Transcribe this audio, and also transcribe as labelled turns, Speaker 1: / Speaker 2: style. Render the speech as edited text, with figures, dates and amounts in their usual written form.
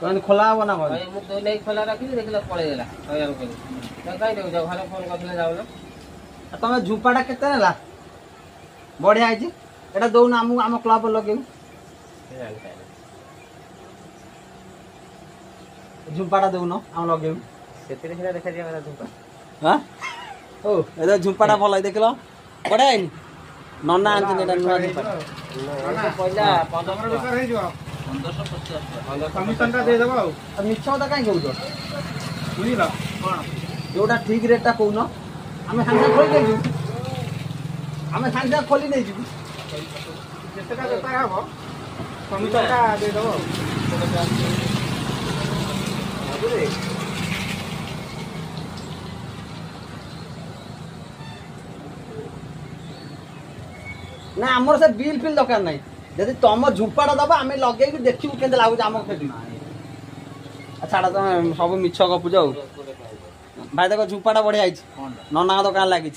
Speaker 1: कौन खोला हो ना
Speaker 2: भाई मु तो नहीं खोला रखी देखला पळे गेला हयार करी त काई देउ जाओ घरे फोन करथले जाओ ना
Speaker 1: तमे झुंपाटा केते नेला बढ़िया आइछि एटा दउन हम क्लब लगेउ झुंपाटा दउन हम लगेउ
Speaker 2: सेतिरे हिरा देखा दिया मेरा झुंपा
Speaker 1: हां ओ एदा झुंपाटा भलाई देखलो बढ़िया आइनि नन्ना आंति नेटा नुआ झुंपाटा
Speaker 2: पहिला 15 रुपया हे जो 1550 कमीशन ता दे देबो
Speaker 1: अब मिछ त काई कहू
Speaker 2: बुझिला कोन
Speaker 1: जोटा ठीक रेट ता कहू न हमें सांगा खोल दे छु हमें सांगा खोली नै छु
Speaker 2: जेतेटा बेपार हबो कमीशन ता दे देबो
Speaker 1: ना हमर से बिल फिल दरकार नहीं यदि तुम झुंपाटा दबा आम लगे देखू के लगुच आम खेल छाड़ा तुम सब मिछ गपुच भाई देख झुंपाटा बढ़िया नना दुकान लगी